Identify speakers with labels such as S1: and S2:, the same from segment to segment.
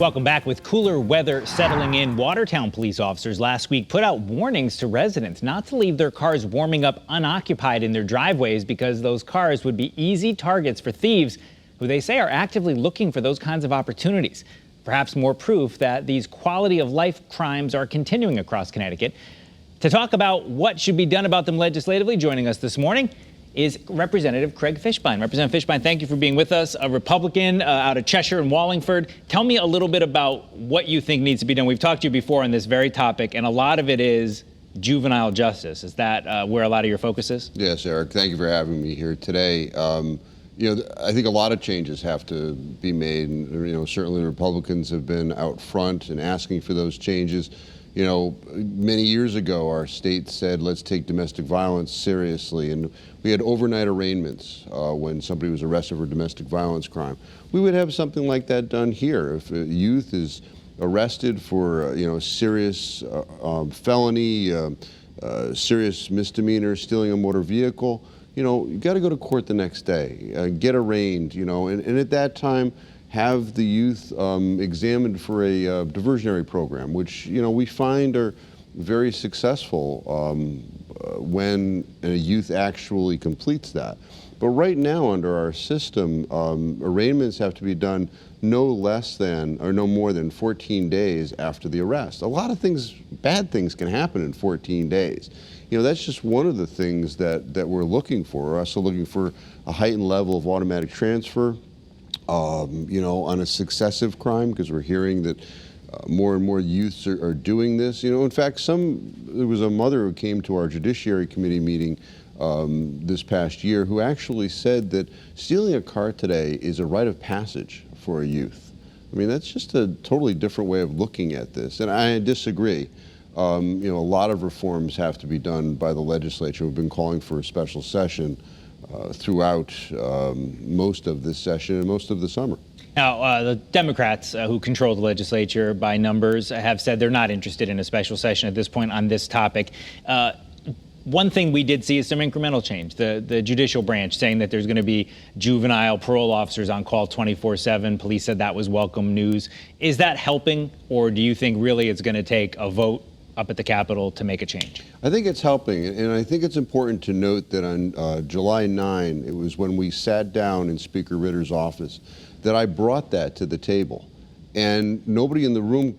S1: Welcome back. With cooler weather settling in, Watertown police officers last week put out warnings to residents not to leave their cars warming up unoccupied in their driveways because those cars would be easy targets for thieves who they say are actively looking for those kinds of opportunities. Perhaps more proof that these quality of life crimes are continuing across Connecticut. To talk about what should be done about them legislatively, joining us this morning is Representative Craig Fishbein. Representative Fishbein, thank you for being with us. A Republican out of Cheshire and Wallingford. Tell me a little bit about what you think needs to be done. We've talked to you before on this very topic, and a lot of it is juvenile justice. Is that where a lot of your focus is?
S2: Yes, Eric. Thank you for having me here today. I think a lot of changes have to be made. And, certainly the Republicans have been out front and asking for those changes. Many years ago, our state said, let's take domestic violence seriously. And we had overnight arraignments when somebody was arrested for domestic violence crime. We would have something like that done here. If a youth is arrested for, serious felony, serious misdemeanor, stealing a motor vehicle, you got to go to court the next day, get arraigned, and at that time, have the youth examined for a diversionary program, which we find are very successful when a youth actually completes that. But right now, under our system, arraignments have to be done no less than or no more than 14 days after the arrest. A lot of things, bad things, can happen in 14 days. That's just one of the things that we're looking for. We're also looking for a heightened level of automatic transfer. On a successive crime, because we're hearing that more and more youths are doing this. In fact, there was a mother who came to our Judiciary Committee meeting this past year who actually said that stealing a car today is a rite of passage for a youth. I mean, that's just a totally different way of looking at this, and I disagree. A lot of reforms have to be done by the legislature. We've been calling for a special session throughout most of this session and most of the summer.
S1: Now, the Democrats who control the legislature by numbers have said they're not interested in a special session at this point on this topic. One thing we did see is some incremental change. The judicial branch saying that there's going to be juvenile parole officers on call 24/7. Police said that was welcome news. Is that helping, or do you think really it's going to take a vote up at the Capitol to make a change?
S2: I think it's helping, and I think it's important to note that on July 9, it was when we sat down in Speaker Ritter's office that I brought that to the table, and nobody in the room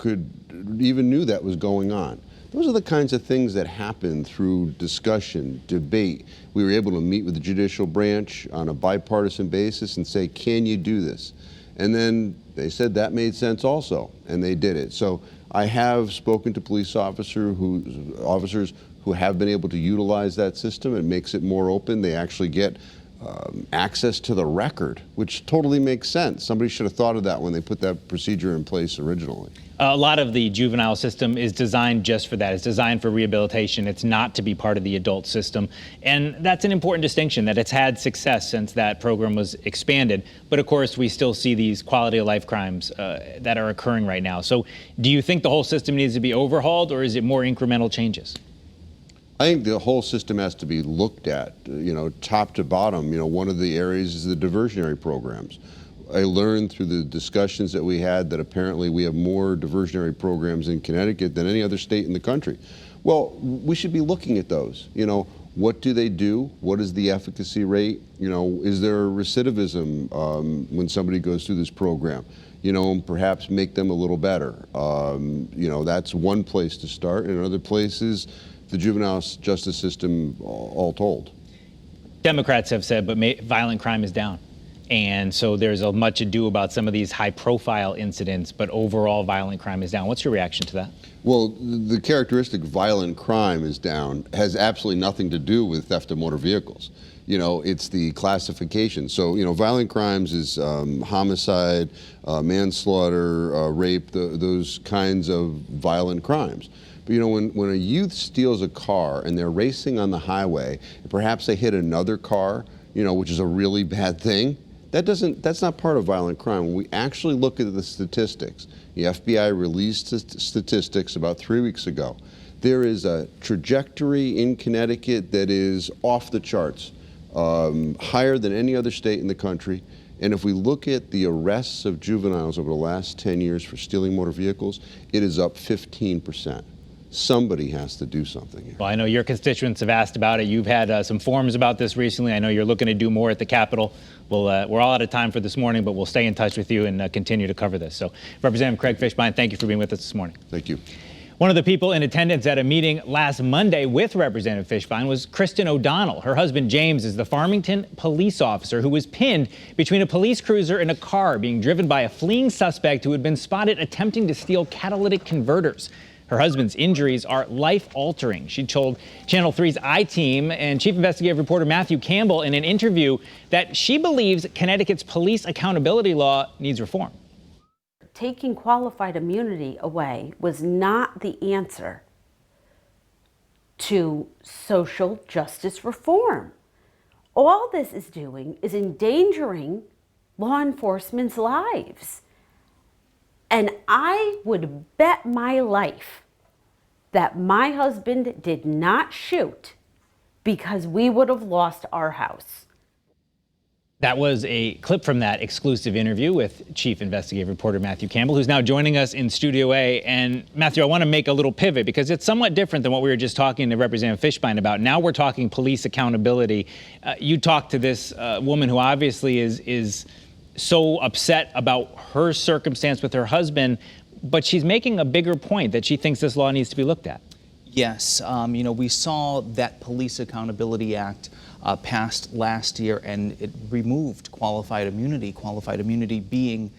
S2: even knew that was going on. Those are the kinds of things that happen through discussion, debate. We were able to meet with the judicial branch on a bipartisan basis and say, can you do this? And then they said that made sense also, and they did it. So I have spoken to police officers who have been able to utilize that system. It makes it more open. They actually get access to the record, which totally makes sense. Somebody should have thought of that when they put that procedure in place originally.
S1: A lot of the juvenile system is designed just for that. It's designed for rehabilitation. It's not to be part of the adult system. And that's an important distinction, that it's had success since that program was expanded. But of course, we still see these quality of life crimes that are occurring right now. So do you think the whole system needs to be overhauled, or is it more incremental changes?
S2: I think the whole system has to be looked at, top to bottom. One of the areas is the diversionary programs. I learned through the discussions that we had that apparently we have more diversionary programs in Connecticut than any other state in the country. Well, we should be looking at those. What do they do? What is the efficacy rate? Is there recidivism when somebody goes through this program? And perhaps make them a little better. That's one place to start. And other places, the juvenile justice system, all told.
S1: Democrats have said, but violent crime is down. And so there's a much ado about some of these high-profile incidents, but overall violent crime is down. What's your reaction to that?
S2: Well, the characteristic violent crime is down has absolutely nothing to do with theft of motor vehicles. It's the classification. So, violent crimes is homicide, manslaughter, rape, those kinds of violent crimes. But when a youth steals a car and they're racing on the highway, perhaps they hit another car, which is a really bad thing, that's not part of violent crime. When we actually look at the statistics, the FBI released statistics about 3 weeks ago. There is a trajectory in Connecticut that is off the charts, higher than any other state in the country. And if we look at the arrests of juveniles over the last 10 years for stealing motor vehicles, it is up 15%. Somebody has to do something here.
S1: Well, I know your constituents have asked about it. You've had some forums about this recently. I know you're looking to do more at the Capitol. We're all out of time for this morning, but we'll stay in touch with you and continue to cover this. So, Representative Craig Fishbein, thank you for being with us this morning.
S2: Thank you.
S1: One of the people in attendance at a meeting last Monday with Representative Fishbein was Kristen O'Donnell. Her husband, James, is the Farmington police officer who was pinned between a police cruiser and a car being driven by a fleeing suspect who had been spotted attempting to steal catalytic converters. Her husband's injuries are life-altering. She told Channel 3's I-Team and Chief Investigative Reporter Matthew Campbell in an interview that she believes Connecticut's police accountability law needs reform.
S3: Taking qualified immunity away was not the answer to social justice reform. All this is doing is endangering law enforcement's lives. And I would bet my life that my husband did not shoot because we would have lost our house.
S1: That was a clip from that exclusive interview with Chief Investigative Reporter Matthew Campbell, who's now joining us in Studio A. And Matthew, I want to make a little pivot because it's somewhat different than what we were just talking to Representative Fishbein about. Now we're talking police accountability. You talked to this woman who obviously is so upset about her circumstance with her husband, but she's making a bigger point that she thinks this law needs to be looked at.
S4: Yes, we saw that Police Accountability Act passed last year, and it removed qualified immunity. Qualified immunity being,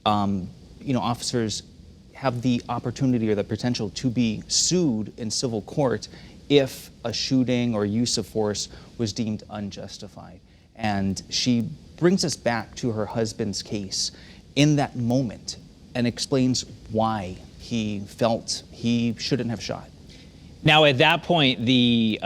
S4: officers have the opportunity or the potential to be sued in civil court if a shooting or use of force was deemed unjustified. And she brings us back to her husband's case in that moment and explains why he felt he shouldn't have shot.
S1: Now, at that point, the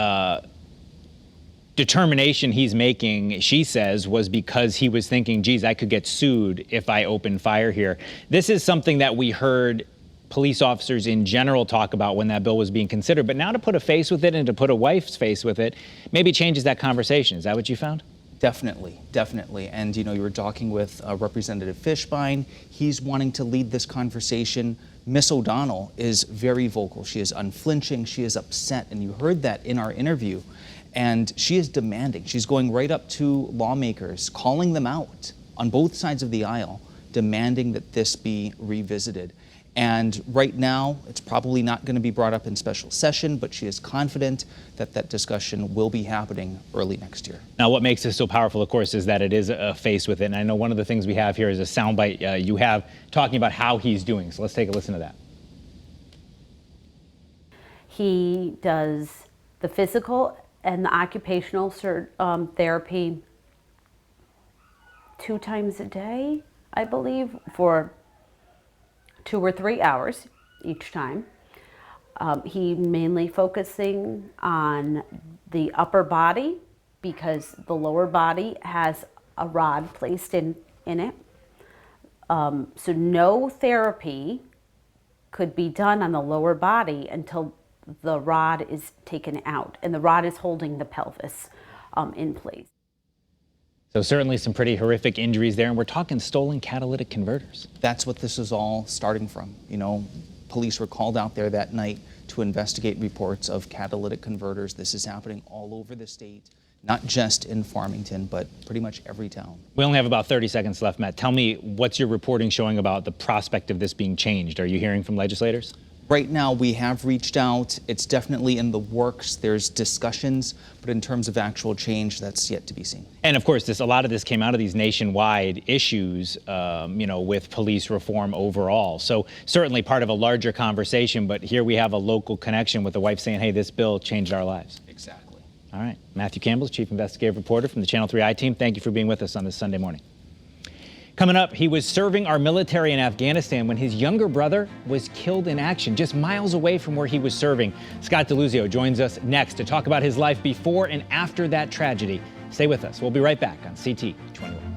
S1: determination he's making, she says, was because he was thinking, geez, I could get sued if I open fire here. This is something that we heard police officers in general talk about when that bill was being considered. But now to put a face with it and to put a wife's face with it maybe changes that conversation. Is that what you found?
S4: Definitely, definitely. And, you were talking with Representative Fishbein. He's wanting to lead this conversation. Miss O'Donnell is very vocal. She is unflinching. She is upset. And you heard that in our interview. And she is demanding. She's going right up to lawmakers, calling them out on both sides of the aisle, demanding that this be revisited. And right now, it's probably not going to be brought up in special session, but she is confident that that discussion will be happening early next year.
S1: Now, what makes this so powerful, of course, is that it is a face with it. And I know one of the things we have here is a soundbite you have talking about how he's doing. So let's take a listen to that.
S3: He does the physical and the occupational therapy 2 times a day, I believe, for 2 or 3 hours each time. He mainly focusing on the upper body because the lower body has a rod placed in it. So no therapy could be done on the lower body until the rod is taken out, and the rod is holding the pelvis in place.
S1: So certainly some pretty horrific injuries there, and we're talking stolen catalytic converters.
S4: That's what this is all starting from. Police were called out there that night to investigate reports of catalytic converters. This is happening all over the state, not just in Farmington, but pretty much every town.
S1: We only have about 30 seconds left, Matt. Tell me, what's your reporting showing about the prospect of this being changed? Are you hearing from legislators?
S4: Right now, we have reached out. It's definitely in the works. There's discussions, but in terms of actual change, that's yet to be seen.
S1: And of course, a lot of this came out of these nationwide issues, with police reform overall. So certainly part of a larger conversation, but here we have a local connection with the wife saying, hey, this bill changed our lives.
S4: Exactly.
S1: All right. Matthew Campbell, Chief Investigative Reporter from the Channel 3 I-Team. Thank you for being with us on this Sunday morning. Coming up, he was serving our military in Afghanistan when his younger brother was killed in action just miles away from where he was serving. Scott DeLuzio joins us next to talk about his life before and after that tragedy. Stay with us. We'll be right back on CT 21.